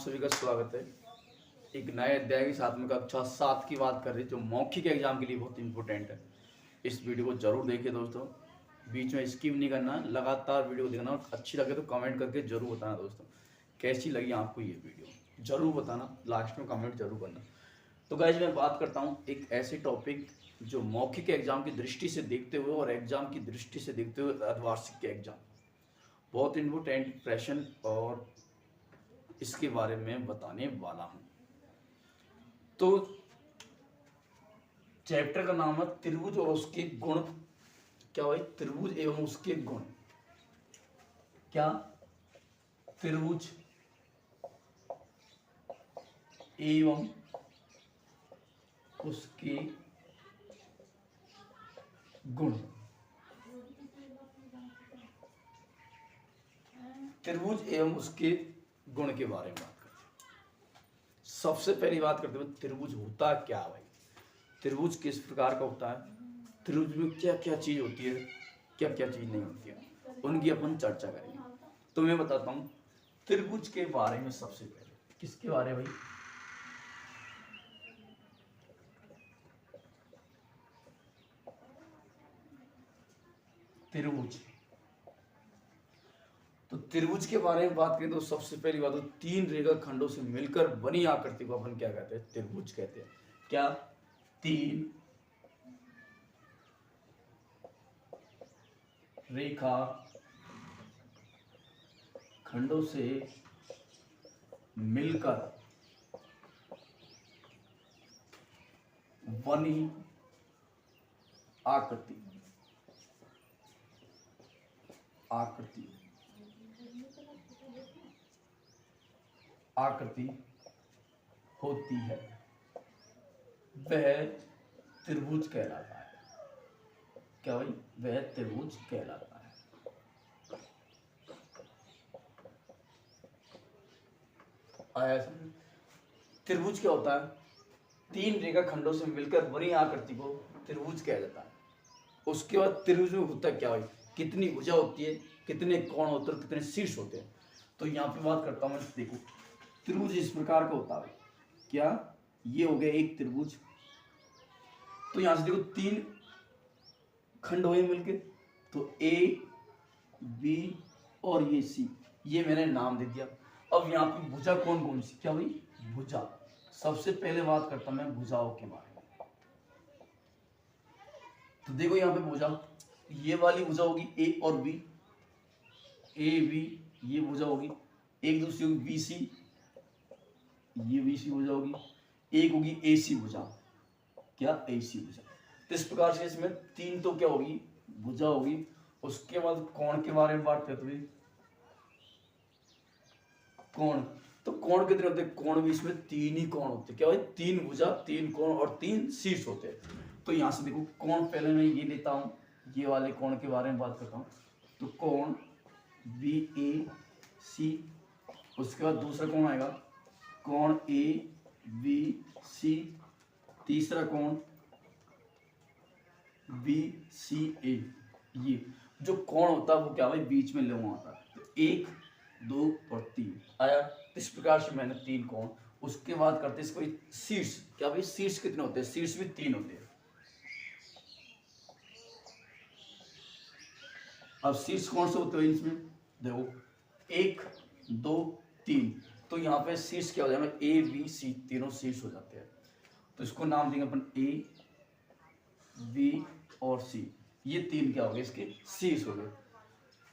सभी का स्वागत है एक नए अध्याय के साथ में। कक्षा 7 की बात कर रही जो मौखिक एग्जाम के लिए बहुत इंपॉर्टेंट है। इस वीडियो को जरूर देखिए दोस्तों, बीच में स्किप नहीं करना, लगातार वीडियो देखना और अच्छी लगे तो कमेंट करके जरूर बताना दोस्तों कैसी लगी आपको ये वीडियो, जरूर बताना, लास्ट में कमेंट जरूर करना। तो गाइस मैं बात करता हूँ एक ऐसे टॉपिक जो मौखिक एग्जाम की दृष्टि से देखते हुए और एग्जाम की दृष्टि से देखते हुए अर्धवार्षिक के एग्जाम बहुत इंपॉर्टेंट प्रश्न और इसके बारे में बताने वाला हूं। तो चैप्टर का नाम है त्रिभुज और उसके गुण। क्या भाई? त्रिभुज एवं उसके गुण। क्या? त्रिभुज एवं उसके गुण। त्रिभुज एवं उसके गुण के बारे में बात करते हैं। सबसे पहली बात करते हैं त्रिभुज होता क्या है भाई? त्रिभुज किस प्रकार का होता है, त्रिभुज में क्या क्या चीज होती है, क्या क्या चीज नहीं होती है, उनकी अपन चर्चा करेंगे। तो मैं बताता हूं त्रिभुज के बारे में। सबसे पहले किसके बारे में भाई? त्रिभुज। तो त्रिभुज के बारे में बात करें तो सबसे पहली बात तो तीन रेखा खंडों से मिलकर बनी आकृति को अपन क्या कहते हैं? त्रिभुज कहते हैं। क्या? तीन रेखा खंडों से मिलकर बनी आकृति आकृति होती है, वह त्रिभुज कहलाता है। क्या भाई? वह त्रिभुज कहलाता है। आया समझ? त्रिभुज क्या होता है? तीन रेखा खंडों से मिलकर बनी आकृति को त्रिभुज कहा जाता है। उसके बाद त्रिभुज में होता क्या भाई? कितनी भुजा होती है, कितने कोण होते हैं, कितने शीर्ष होते हैं। तो यहाँ पे बात करता हूं मैं। देखो त्रिभुज इस प्रकार का होता है। क्या? ये हो गया एक त्रिभुज। तो यहां से देखो तीन खंड हुए मिलके, तो ए बी और ये सी, ये मैंने नाम दे दिया। अब यहाँ पे भुजा कौन कौन सी? क्या भाई? भुजा। सबसे पहले बात करता मैं भुजाओं के बारे में। तो देखो यहाँ पे भुजा, ये वाली भुजा होगी ए और बी, ए बी, ये भुजा होगी। एक दूसरी होगी बी सी, ये बी सी भुजा होगी। एक होगी ए सी भुजा। क्या? ए सी भुजा। तो इस प्रकार से इसमें तीन तो क्या होगी? भुजा होगी। उसके बाद कोण के बारे में बात करते हुए, कोण। तो कोण कितने होते हैं? कोण भी इसमें तीन ही कोण होते हैं। क्या भाई? तीन भुजा, तीन कोण और तीन शीर्ष होते हैं। तो यहां से देखो कोण पहले मैं ये लेता हूं, ये वाले कोण के बारे में बात करता हूं। तो कोण बी ए सी। उसके बाद दूसरा कोण आएगा कोण ए बी सी। तीसरा कोण बी सी ए। ये जो कोण होता है वो क्या भाई? बीच में लगा होता है। तो एक, दो और तीन आया। इस प्रकार से मैंने तीन कोण। उसके बाद करते इसको शीर्ष। क्या भाई? शीर्ष कितने होते हैं? शीर्ष भी तीन होते हैं। अब शीर्ष कौन से होते हैं इसमें? देखो एक, दो, तीन। तो यहाँ पे शीर्ष क्या हो जाएगा? ए बी सी, तीनों शीर्ष हो जाते हैं। तो इसको नाम देंगे अपन ए बी और सी। ये तीन क्या हो गए? इसके शीर्ष हो गए।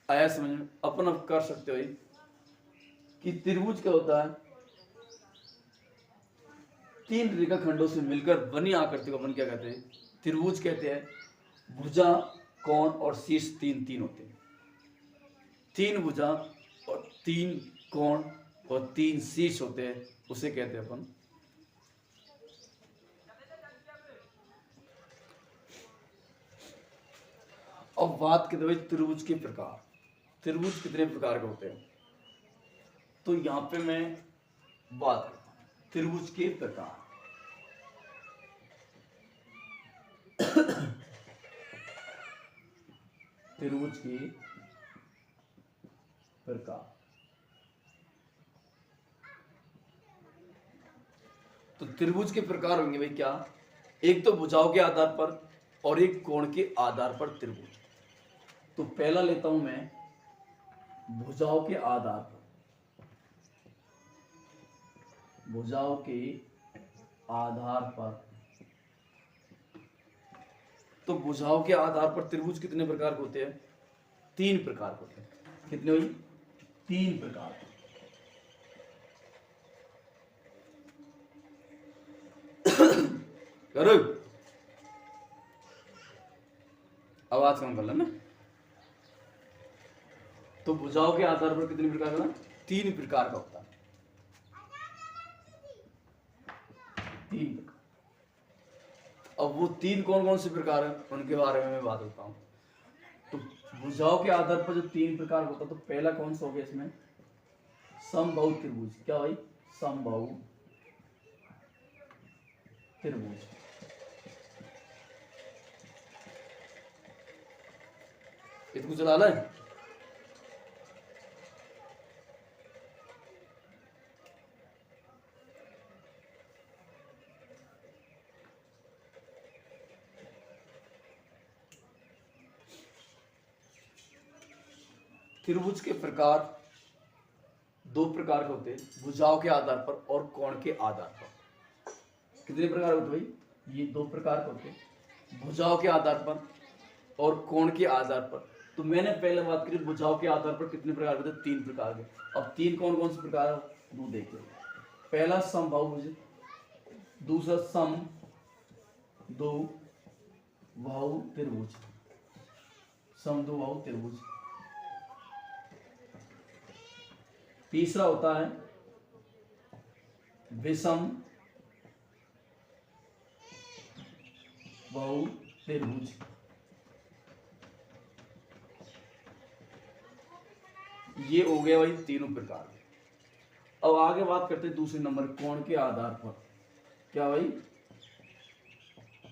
आया समझ में? अपन अब कर सकते हो कि त्रिभुज क्या होता है? तीन रेखा खंडों से मिलकर बनी आकृति को अपन क्या कहते हैं? त्रिभुज कहते हैं। भुजा, कोण और शीर्ष तीन तीन होते हैं। तीन भुजा और तीन कोण और तीन शीर्ष होते हैं, उसे कहते हैं अपन। अब बात करते हैं त्रिभुज के प्रकार। त्रिभुज कितने प्रकार के होते हैं? तो यहां पे मैं बात करता हूं त्रिभुज के प्रकार। त्रिभुज के प्रकार। तो त्रिभुज के प्रकार होंगे भाई क्या, एक तो भुजाओं के आधार पर और एक कोण के आधार पर त्रिभुज। तो पहला लेता हूं मैं भुजाओं के आधार पर, भुजाओं के आधार पर। तो भुजाओं के आधार पर त्रिभुज कितने प्रकार के होते हैं, 3 प्रकार के होते हैं। कितने हुई, 3 प्रकार। करो आवाज कम कर लेना। तो भुजाओं के आधार पर कितने प्रकार का, 3 प्रकार का होता है, 3 प्रकार। अब वो 3 कौन कौन से प्रकार है उनके बारे में मैं बात करता हूं। तो भुजाओं के आधार पर जो 3 प्रकार होता है, तो पहला कौन सा हो गया इसमें, समबाहु त्रिभुज। क्या भाई, समबाहु त्रिभुज। इसको चला ले। त्रिभुज के प्रकार 2 प्रकार के होते हैं, भुजाओं के आधार पर और कोण के आधार पर। कितने प्रकार होते भाई, ये 2 प्रकार के होते हैं, भुजाओं के आधार पर और कोण के आधार पर। तो मैंने पहले बात करी भुजाओं के आधार पर कितने प्रकार के होते, 3 प्रकार के। अब 3 कौन कौन से प्रकार है वो देखिए। पहला समबाहु, दूसरा सम दो बाहु त्रिभुज, समद्विबाहु त्रिभुज। तीसरा होता है विषम बहु त्रिभुज। ये हो गया भाई तीनों प्रकार। अब आगे बात करते हैं दूसरे नंबर कोण के आधार पर। क्या भाई,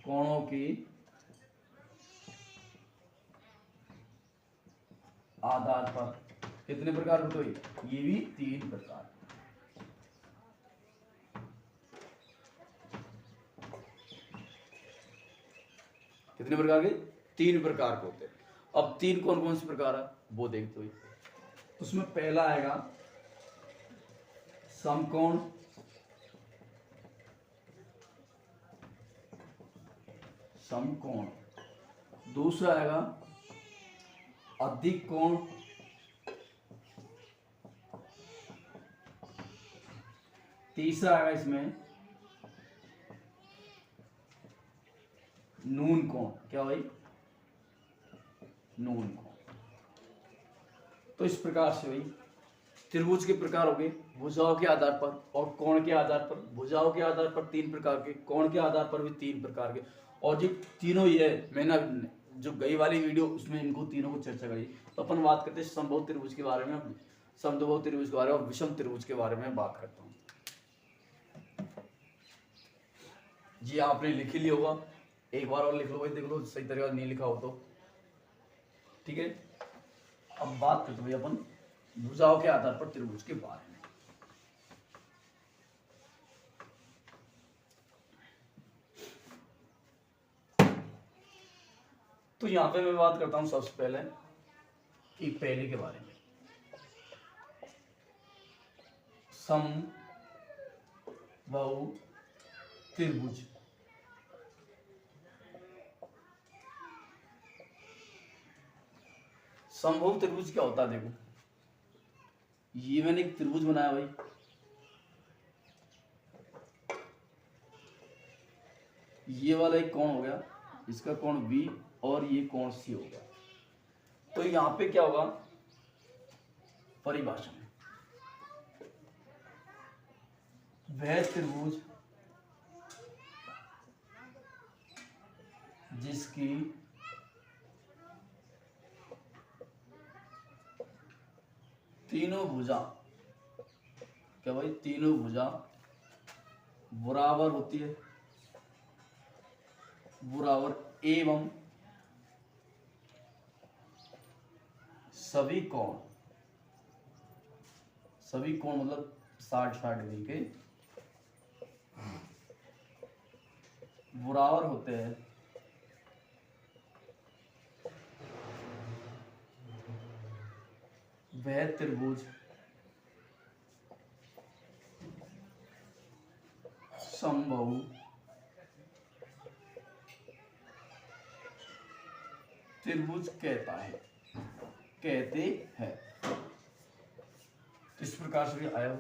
कोणों के आधार पर कितने प्रकार होते हैं, ये भी 3 प्रकार। कितने प्रकार के, 3 प्रकार के होते हैं। अब 3 कौन कौन से प्रकार है वो देखते हुए, उसमें पहला आएगा समकोण, समकोण। दूसरा आएगा अधिक कोण, तीसरा आएगा इसमें नून कोण। क्या भाई, नून कोण। तो इस प्रकार से भाई त्रिभुज के प्रकार हो गए भुजाओं के आधार पर और कोण के आधार पर। भुजाओं के आधार पर 3 प्रकार के, कोण के आधार पर भी 3 प्रकार के। और जो तीनों ही है, मैंने जो गई वाली वीडियो उसमें इनको तीनों को चर्चा करी। तो अपन बात करते हैं समबाहु त्रिभुज के बारे में, समद्विबाहु त्रिभुज के बारे में और विषम त्रिभुज के बारे में बात करता हूँ। जी आपने लिख ही लिया होगा, एक बार और लिख लो भाई, देख लो सही तरीके से नहीं लिखा हो तो ठीक है। अब बात करते हैं अपन भुजाओं के आधार पर त्रिभुज के बारे में। तो यहां पे मैं बात करता हूं सबसे पहले कि पहले के बारे में, समबाहु त्रिभुज। समबाहु त्रिभुज क्या होता है, देखो ये मैंने एक त्रिभुज बनाया भाई, ये वाला एक कोण हो गया, इसका कोण B और ये कोण C हो गया। तो यहां पे क्या होगा, परिभाषा में वह त्रिभुज जिसकी तीनों भुजा, क्या भाई, तीनों भुजा बराबर होती है, बराबर, एवं सभी कोण, सभी कोण मतलब 60-60 डिग्री के बराबर होते हैं वह त्रिभुज समबाहु त्रिभुज कहते हैं। इस प्रकार से भी आया हो।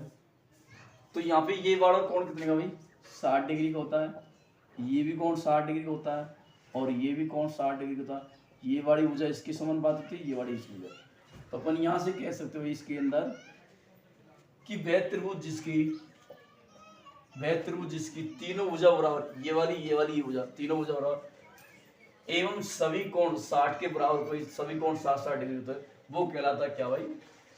तो यहाँ पे ये वाला कोण कितने का भाई 60 डिग्री का होता है, ये भी कोण 60 डिग्री का होता है, और ये भी कोण 60 डिग्री का होता है। ये वाली भुजा इसके समानुपाती होती है, ये वाली इसकी भुजा। तो अपन यहाँ से कह सकते हो इसके अंदर कि वह त्रिभुज जिसकी तीनों भुजा बराबर, ये वाली ये भुजा, तीनों भुजा बराबर एवं सभी कोण 60 के बराबर, कोई सभी कोण 60-60 डिग्री होता है, वो कहलाता है क्या भाई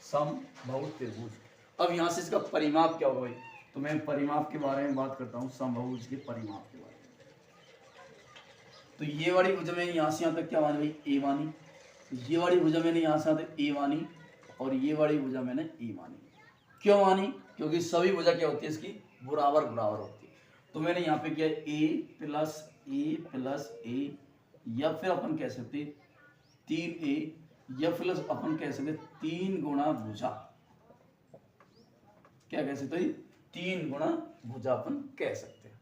समबाहु त्रिभुज। अब यहाँ से इसका परिमाप क्या होगा भाई, तो मैं परिमाप के बारे में बात करता हूँ, समबाहुज के परिमाप के बारे में। तो ये वाली भुजा मैंने यहाँ से यहाँ तक क्या मानी भाई ए मानी, ये वाली भुजा मैंने यहाँ से यहाँ तक ए मानी, और ये वाली भुजा मैंने ए मानी। क्यों मानी, क्योंकि सभी भुजा क्या होती है इसकी बराबर होती है। तो मैंने यहाँ पे किया ए प्लस ए, या फिर अपन कह सकते 3a, या फिर अपन कह सकते 3 गुणा भुजा, क्या कह सकते हैं 3 गुणा भुजा अपन कह सकते हैं।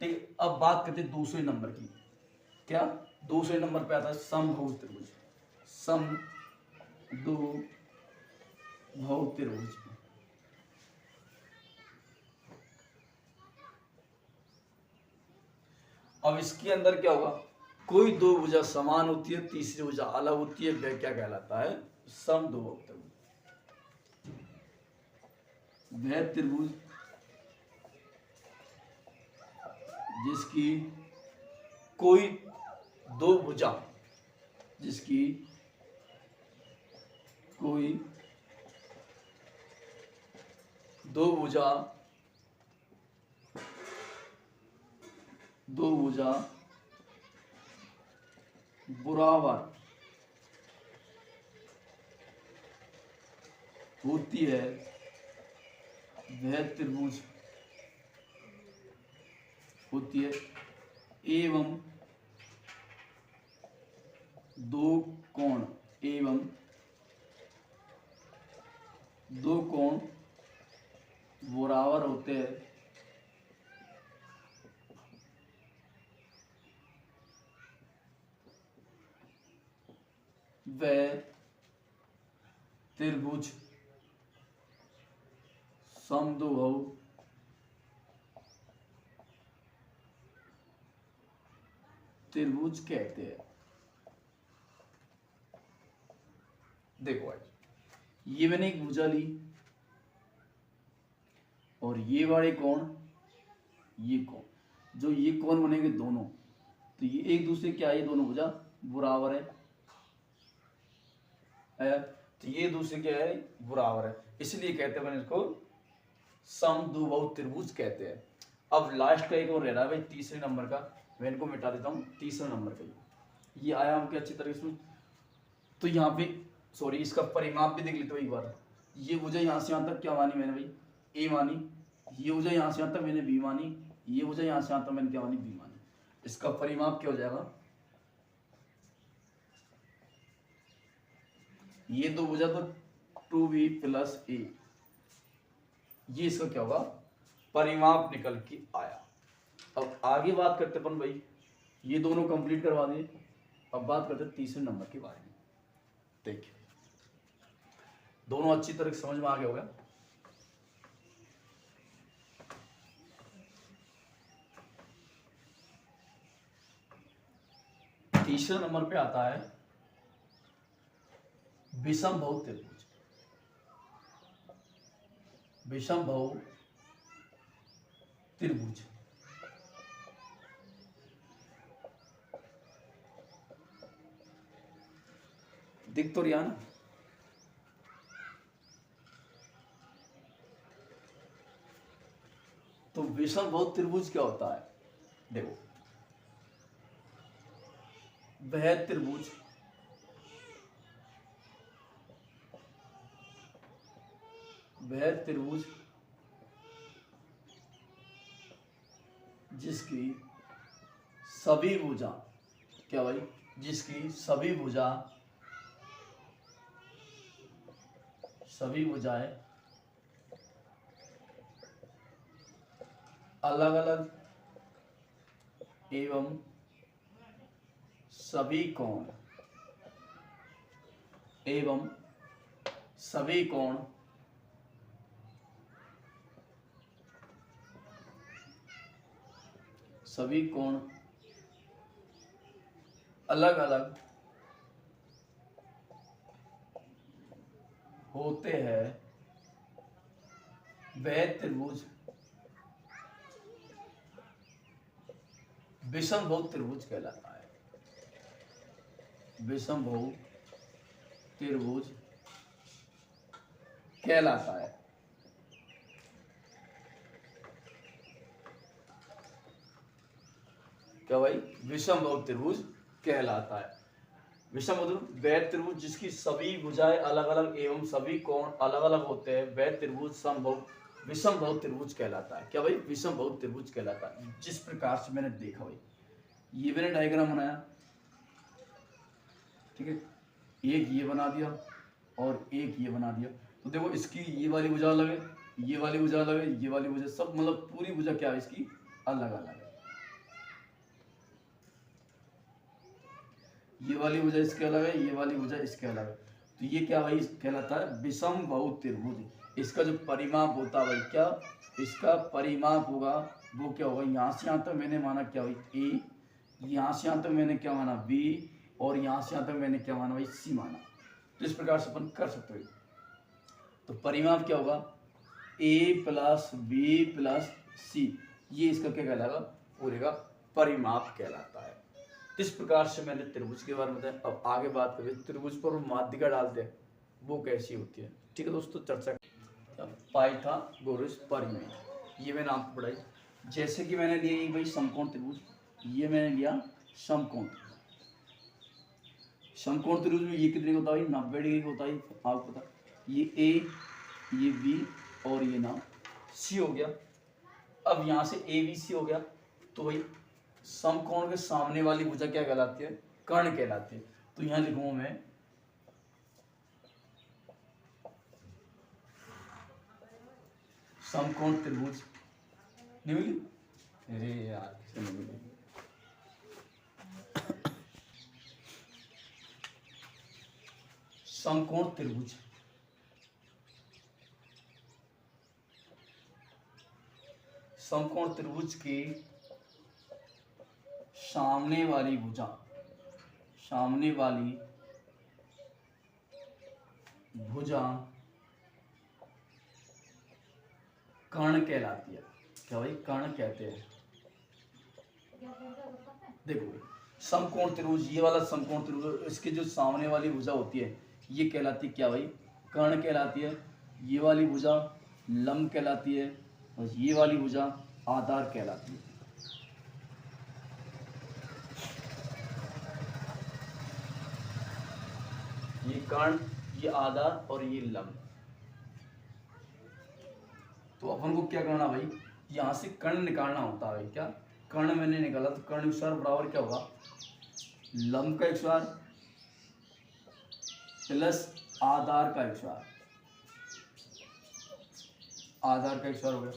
ठीक, अब बात करते हैं दूसरे नंबर की। क्या दूसरे नंबर पे आता है समबाहु त्रिभुज, समबाहु त्रिभुज। अब इसके अंदर क्या होगा, कोई दो भुजा समान होती है, तीसरी भुजा अलग होती है, वह क्या कहलाता है समद्विबाहु त्रिभुज। वह त्रिभुज जिसकी कोई दो भुजा, जिसकी कोई दो भुजा बराबर होती है, वह त्रिभुज होती है एवं दो कोण बराबर होते हैं, वह त्रिभुज समद्विबाहु त्रिभुज कहते हैं। देखो आज ये मैंने एक भुजा ली, और ये वाले कोण, ये कोण, जो ये कोण बनेंगे दोनों, तो ये एक दूसरे क्या है, ये दोनों भुजा बराबर है, तो ये दूसरे क्या है बराबर है, इसलिए कहते हैं इसको समद्विबाहु त्रिभुज कहते हैं। अब लास्ट का एक और रह रहा है भाई तीसरे नंबर का, मैं इनको मिटा देता हूँ। तीसरा नंबर का ये आया हमको अच्छी तरह से। तो यहाँ पे सॉरी, इसका परिमाप भी देख लेते हो एक बार। ये भुजा यहाँ से यहाँ तक क्या मानी मैंने भाई ए मानी, ये भुजा यहाँ से यहाँ तक मैंने बी मानी, ये भुजा यहाँ से यहाँ तक मैंने क्या मानी बी मानी। इसका परिमाप क्या हो जाएगा, ये दो भुजा तो 2b प्लस a, ये इसका क्या होगा परिमाप निकल के आया। अब आगे बात करते अपन भाई, ये दोनों कंप्लीट करवा दिए। अब बात करते तीसरे नंबर के बारे में। देखिए दोनों अच्छी तरह से समझ में आ गया होगा। तीसरे नंबर पे आता है विषमबाहु त्रिभुज। विषमबाहु त्रिभुज दिख तो रहा ना। तो विषमबाहु त्रिभुज क्या होता है, देखो वह त्रिभुज जिसकी सभी भुजा, क्या भाई, जिसकी सभी भुजा, सभी भुजाएं अलग अलग एवं सभी कोण, एवं सभी कोण सभी कोण अलग अलग होते हैं, वह त्रिभुज विषमभुज त्रिभुज कहलाता है। विषमभुज त्रिभुज कहलाता है। क्या भाई, विषमभुज त्रिभुज कहलाता है। विषमभुज वह त्रिभुज जिसकी सभी भुजाएं अलग अलग एवं सभी कोण अलग अलग होते हैं, वह त्रिभुज समभुज विषमभुज त्रिभुज कहलाता है। क्या भाई, विषमभुज त्रिभुज कहलाता है। जिस प्रकार से मैंने देखा भाई, ये मैंने डायग्राम बनाया, ठीक है, एक ये बना दिया और एक ये बना दिया, तो देखो इसकी ये वाली भुजा अलग है, ये वाली भुजा अलग है, ये वाली भुजा, सब मतलब पूरी भुजा क्या है इसकी अलग अलग है। ये वाली भुजा इसके अलग है, ये वाली भुजा इसके अलग है, तो ये क्या भाई कहलाता है विषमभुज त्रिभुज। इसका जो परिमाप होता है भाई, क्या इसका परिमाप होगा वो क्या होगा, यहाँ से यहाँ तक मैंने माना क्या भाई ए, यहाँ से यहाँ तक मैंने क्या माना बी, और यहाँ से यहाँ तक मैंने क्या माना भाई सी माना। तो इस प्रकार से अपन कर सकते हो। तो परिमाप क्या होगा ए प्लस बी प्लस सी, ये इसका क्या कहलाएगा, पूरे का परिमाप कहलाता है। इस प्रकार से मैंने त्रिभुज के बारे में बताया। अब आगे बात करें त्रिभुज पर माध्यिका डालते हैं वो कैसी होती है। ठीक है दोस्तों, चर्चा पाइथागोरस परिमेय, ये मैंने आपको पढ़ाई। जैसे कि मैंने लिया भाई समकोण त्रिभुज, ये मैंने लिया समकोण। समकोण त्रिभुज में ये कितने का होता है, 90 डिग्री का होता है, आपको पता। ये ए, ये बी और ये ना सी हो गया। अब यहाँ से ए बी सी हो गया, तो भाई समकोण के सामने वाली भुजा क्या कहलाती है, कर्ण कहलाती है। तो यहाँ लिखूंगा मैं समकोण त्रिभुज, नहीं मिली, अरे यार नहीं मिली। समकोण त्रिभुज, समकोण त्रिभुज की सामने वाली भुजा, सामने वाली भुजा कर्ण कहलाती है। क्या भाई, कर्ण कहते हैं। देखो समकोण त्रिभुज, ये वाला समकोण त्रिभुज, इसके जो सामने वाली भुजा होती है ये कहलाती है क्या भाई, कर्ण कहलाती है। ये वाली भुजा लंब कहलाती है और ये वाली भुजा आधार कहलाती है। ये कर्ण, ये आधार और ये लंब। तो अपन को क्या करना भाई, यहाँ से कर्ण निकालना होता है। क्या कर्ण मैंने निकाला, तो कर्ण स्क्वायर बराबर क्या होगा, लंब का स्क्वायर प्लस आधार का स्क्वायर, आधार का स्क्वायर हो गया।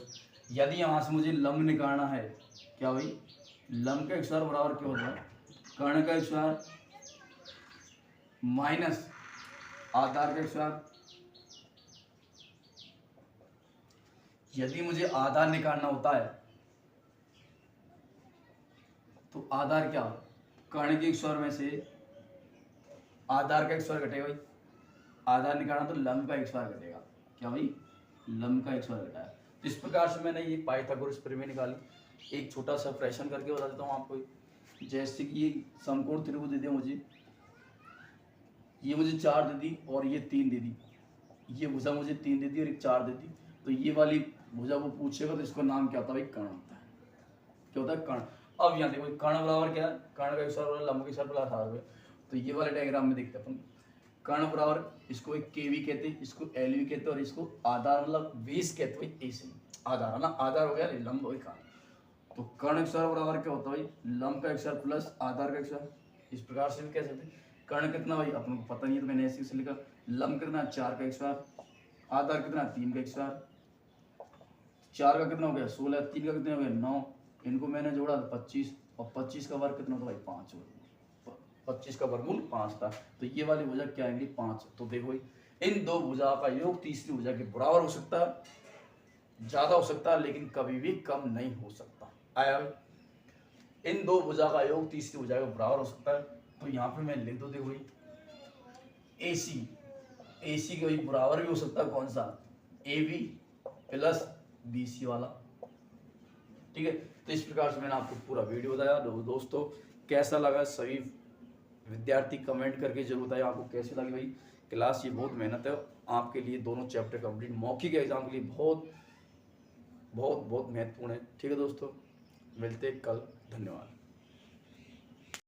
यदि यहाँ से मुझे लंब निकालना है, क्या भाई लंब का स्क्वायर बराबर क्या होता है, कर्ण का स्क्वायर माइनस आधार का स्क्वायर। यदि मुझे आधार निकालना होता है तो आधार क्या, कर्ण के स्क्वायर में से आधार का स्क्वायर घटेगा भाई, आधार निकालना तो लंब का स्क्वायर घटेगा। क्या भाई, लंब का स्क्वायर घटाया। इस प्रकार से मैंने ये पाइथागोरस प्रमेय निकाली। एक छोटा सा प्रश्न करके बता देता हूँ आपको। जैसे कि ये समकोण त्रिभुज दे दिया मुझे, ये मुझे 4 दे दी और ये 3 दे दी, ये भुजा मुझे 3 दे दी और एक 4 दे दी, तो ये वाली भुजा वो पूछेगा तो इसका नाम क्या होता है भाई, कर्ण होता है। क्या होता है, कर्ण। अब यहाँ देखो कर्ण बराबर क्या है, कर्ण का स्क्वायर लंब के स्क्वायर प्लस आधार। तो ये वाले डायग्राम में देखते हैं अपन, कर्ण बराबर इसको एक के वी कहते हैं, इसको एल वी कहते हैं और इसको आधार मतलब 20 कहते हैं। ऐसे आधार है ना, आधार हो गया लंब हो गया कर्ण। तो कर्ण XOR बराबर क्या होता है भाई, लंब का XOR प्लस आधार का XOR। इस प्रकार से भी कह सकते हैं। कर्ण कितना भाई अपन को पता नहीं है तो मैंने ऐसे लिखा, लंब कितना 4 का XOR, आधार कितना 3 का XOR। 4 का कितना हो गया 16, 3 का कितना हो गया 9, इनको मैंने जोड़ा 25, और 25 का वर्ग कितना था भाई 5, 25 का वर्गमूल 5 था। तो ये वाली भुजा क्या आएंगी 5। तो देखो भाई इन दो भुजा का योग तीसरी भुजा के बराबर हो सकता है, ज्यादा हो सकता है, लेकिन कभी भी कम नहीं हो सकता। आया, इन दो भुजा का योग तीसरी भुजा के बराबर हो सकता है। तो यहाँ पे मैं लिख दो, देखो भाई AC के भाई बराबर भी हो सकता है कौन सा, AB प्लस BC वाला। ठीक है, तो इस प्रकार से मैंने आपको पूरा वीडियो बताया। दोस्तों कैसा लगा सभी विद्यार्थी कमेंट करके जरूर बताइए आपको कैसी लगी भाई क्लास। ये बहुत मेहनत है आपके लिए, दोनों चैप्टर कंप्लीट मौखिक एग्जाम के लिए बहुत बहुत बहुत महत्वपूर्ण है। ठीक है दोस्तों, मिलते कल, धन्यवाद।